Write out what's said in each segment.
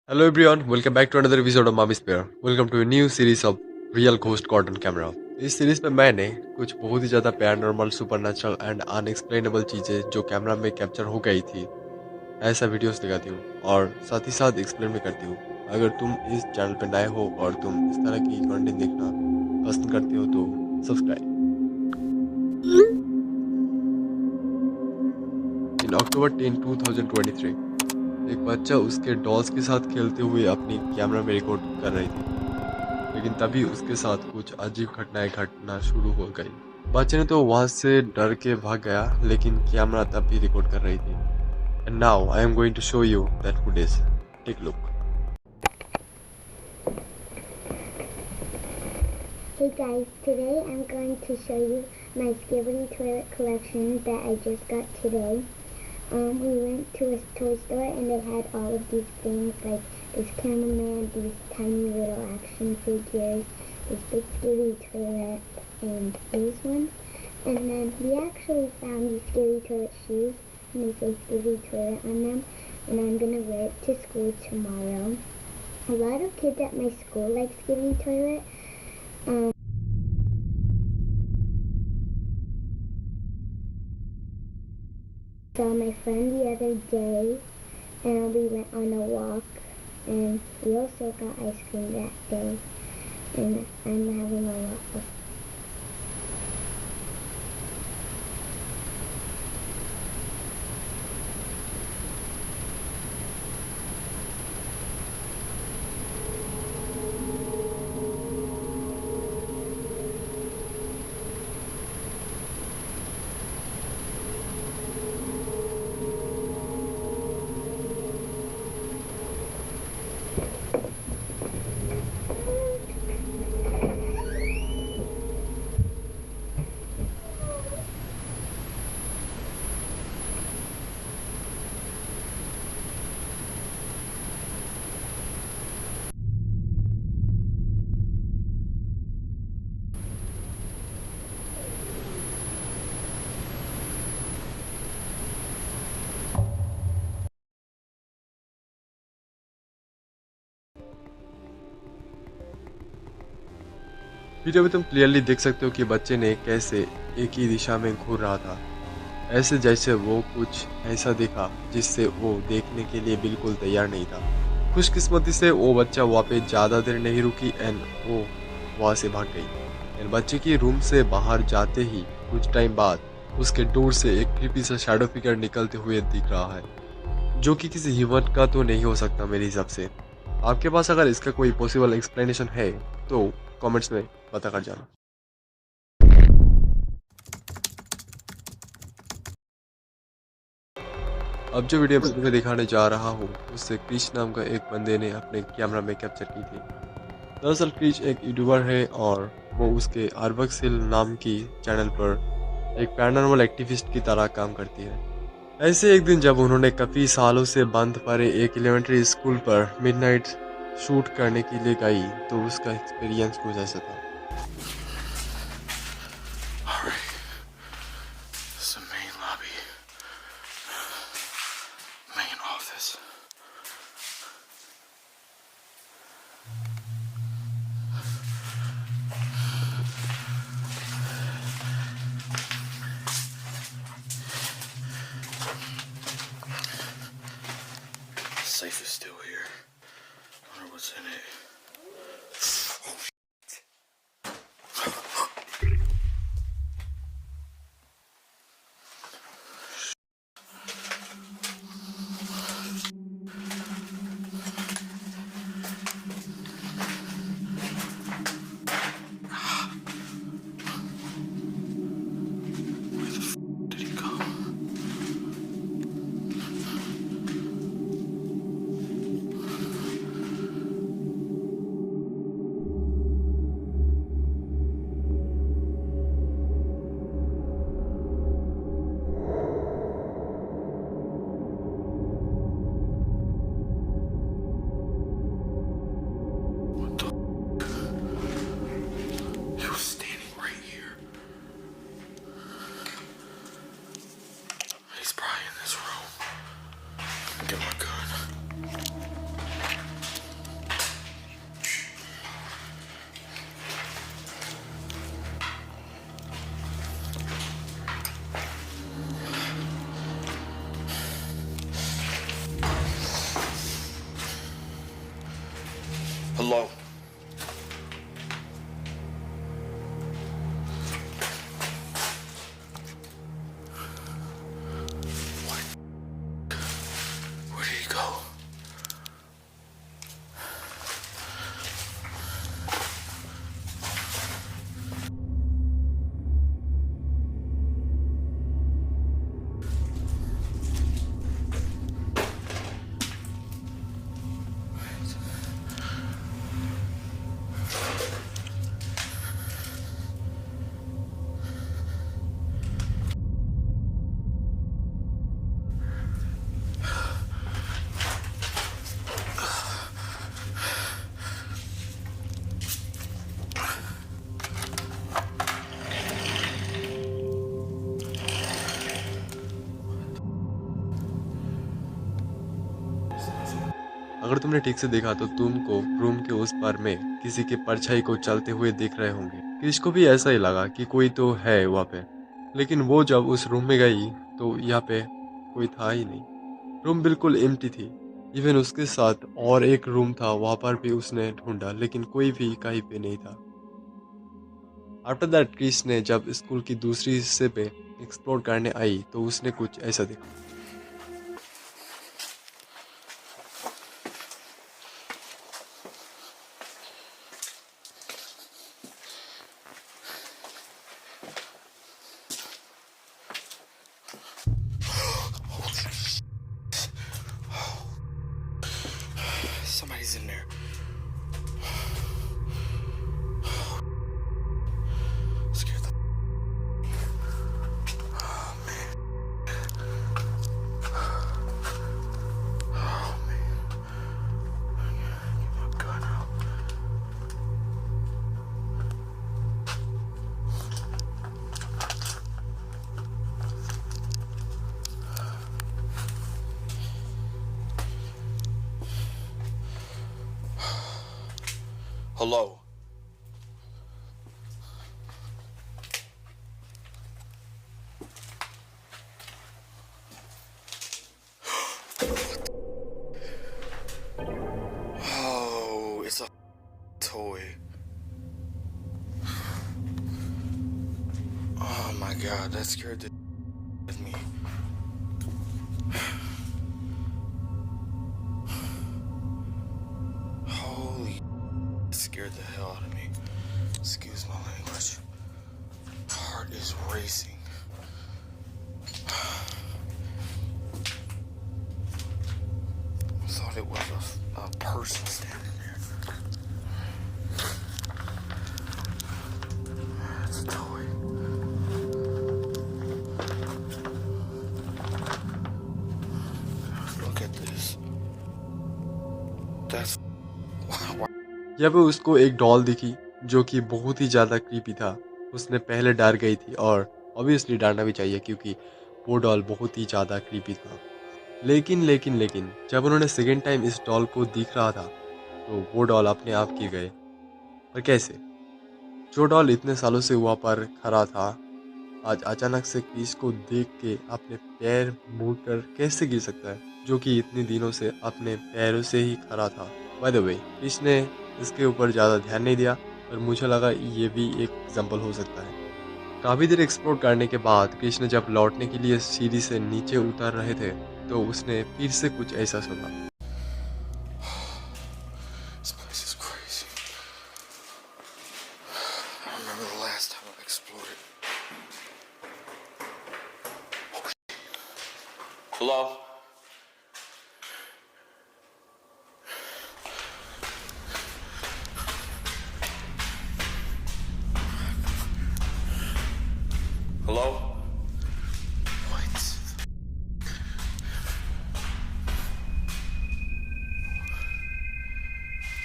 Hello everyone, welcome back to another episode of Mami Spare. Welcome to a new series of Real Ghost Caught on Camera. इस series में मैंने कुछ बहुत ही ज़्यादा paranormal, supernatural and unexplainable चीज़ें जो camera में कैप्चर हो गई थी ऐसा वीडियोस दिखाती हूँ और साथ ही साथ एक्सप्लेन भी करती हूँ। अगर तुम इस चैनल पर नए हो और तुम इस तरह की कंटेंट देखना पसंद करते हो तो सब्सक्राइब। इन अक्टूबर 10, 2023 एक बच्चा उसके डॉल्स के साथ खेलते हुए अपनी कैमरा में रिकॉर्ड कर रही थी, लेकिन तभी उसके साथ कुछ अजीब घटनाएं घटना शुरू हो गई। बच्चे ने तो वहां से डर के भाग गया, लेकिन कैमरा तब भी रिकॉर्ड कर रही थी। And now I am going to show you that footage. Take look. Hey guys, today I'm going to show you my Skibidi toilet collection that I just got today. We went to a toy store and they had all of these things like this cameraman, these tiny little action figures, this big Skibidi toilet, and these ones. And then we actually found these Skibidi toilet shoes and they say Skibidi toilet on them, and I'm gonna wear it to school tomorrow. A lot of kids at my school like Skibidi toilet. Saw my friend the other day and we went on a walk and we also got ice cream that day and I'm having a lot of video में तुम clearly देख सकते हो कि बच्चे ने कैसे एक ही दिशा में घूर रहा था, ऐसे जैसे वो कुछ ऐसा देखा जिससे वो देखने के लिए बिल्कुल तैयार नहीं था। खुशकिस्मती से वो बच्चा वहाँ पे ज़्यादा देर नहीं रुकी एंड वो वहाँ से भाग गई। एंड बच्चे की रूम से बाहर जाते ही कुछ टाइम बाद उसके डोर से एक क्रीपी सा शैडो फिगर निकलते हुए दिख रहा है, जो कि किसी ह्यूमन का तो नहीं हो सकता मेरे हिसाब से। आपके पास अगर इसका कोई पॉसिबल एक्सप्लेनेशन है तो कमेंट्स में बता कर जाना। अब जो वीडियो मैं दिखाने जा रहा हूँ उससे क्रिश नाम का एक बंदे ने अपने कैमरा में कैप्चर की थी। दरअसल क्रिश एक यूट्यूबर है और वो उसके आरबक्सिल नाम की चैनल पर एक पैरानॉर्मल एक्टिविस्ट की तरह काम करती है। ऐसे एक दिन जब उन्होंने काफ़ी सालों से बंद पड़े एक एलिमेंट्री स्कूल पर मिडनाइट शूट करने के लिए गई तो उसका एक्सपीरियंस कुछ ऐसा था। Alright, this is the main lobby, main office. The safe is still here. I wonder what's in it. Where the did he go? Hello? What? Where did he go? अगर तुमने ठीक से देखा तो तुमको रूम के उस पार में किसी के परछाई को चलते हुए दिख रहे होंगे। क्रिश को भी ऐसा ही लगा कि कोई तो है वहाँ पे, लेकिन वो जब उस रूम में गई तो यहाँ पे कोई था ही नहीं। रूम बिल्कुल एम्प्टी थी। इवन उसके साथ और एक रूम था, वहाँ पर भी उसने ढूंढा लेकिन कोई भी कहीं पे नहीं था। आफ्टर दैट क्रिश ने जब स्कूल की दूसरी हिस्से पे एक्सप्लोर करने आई तो उसने कुछ ऐसा देखा। Somebody's in there. Scared the. Oh man. Oh man. Get my gun out. Hello. Oh, it's a toy. Oh my god, that scared the out of me. Holy, it scared the hell out of me. Excuse my language. Heart is racing. I thought it was a person standing there. It's a toy. Look at this. That's why. यहाँ पे उसको एक doll दिखी जो कि बहुत ही ज़्यादा creepy था। उसने पहले डर गई थी और ऑब्वियसली डरना भी चाहिए क्योंकि वो डॉल बहुत ही ज़्यादा क्रीपी था। लेकिन जब उन्होंने सेकेंड टाइम इस डॉल को दिख रहा था तो वो डॉल अपने आप गिर गए। पर कैसे? जो डॉल इतने सालों से वहाँ पर खड़ा था आज अचानक से क्रिश को देख के अपने पैर मुड़ कर कैसे गिर सकता है, जो कि इतने दिनों से अपने पैरों से ही खड़ा था। बाय द वे क्रिश ने इसके ऊपर ज़्यादा ध्यान नहीं दिया, पर मुझे लगा ये भी एक एग्जाम्पल हो सकता है। काफ़ी देर एक्सप्लोर करने के बाद क्रिश ने जब लौटने के लिए सीढ़ी से नीचे उतर रहे थे तो उसने फिर से कुछ ऐसा सुना। This place is crazy. I remember the last time I explored it. Hello? Hello? What?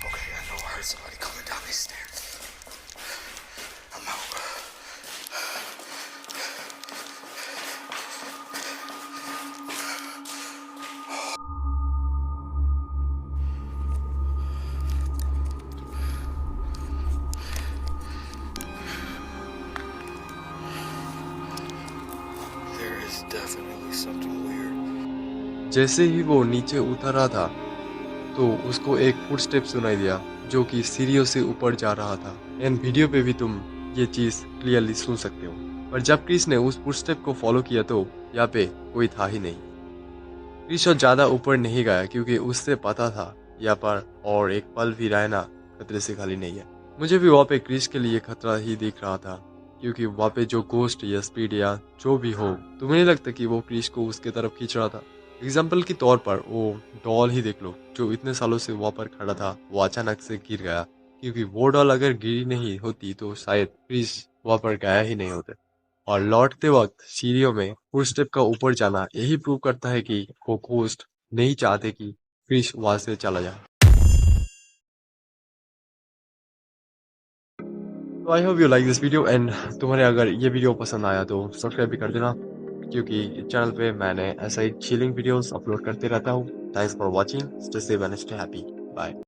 Okay, I know I heard somebody coming down these stairs. I'm out. There is definitely something weird. जैसे ही वो नीचे उतर रहा था तो उसको एक footstep सुनाई दिया जो कि सीढ़ियों से ऊपर जा रहा था। एंड वीडियो पे भी तुम ये चीज क्लियरली सुन सकते हो। पर जब क्रिस ने उस फुटस्टेप को फॉलो किया तो यहाँ पे कोई था ही नहीं। क्रिस और ज्यादा ऊपर नहीं गया क्योंकि उससे पता था यहाँ पर और एक पल भी रहना खतरे से खाली नहीं है। मुझे भी वहाँ पे क्रिस के लिए खतरा ही दिख रहा था, क्योंकि वहाँ पे जो गोस्ट या स्पीड या जो भी हो, तुम्हें नहीं लगता कि वो क्रिस को उसके तरफ खींच रहा था? एग्जाम्पल के तौर पर वो डॉल ही देख लो, जो इतने सालों से वहाँ पर खड़ा था, वो अचानक से गिर गया। क्योंकि वो डॉल अगर गिरी नहीं होती तो शायद क्रिस वहाँ पर गया ही नहीं होता। और लौटते वक्त सीढ़ियों में फुटस्टेप का ऊपर जाना यही प्रूव करता है कि वो घोस्ट नहीं चाहते कि क्रिस वहां से चला जाए। तो I hope you like this video and तुम्हारे अगर ये वीडियो पसंद आया तो सब्सक्राइब भी कर देना, क्योंकि चैनल पे मैंने ऐसा ही चिलिंग वीडियोस अपलोड करते रहता हूँ। Thanks for watching, stay safe and stay happy, bye.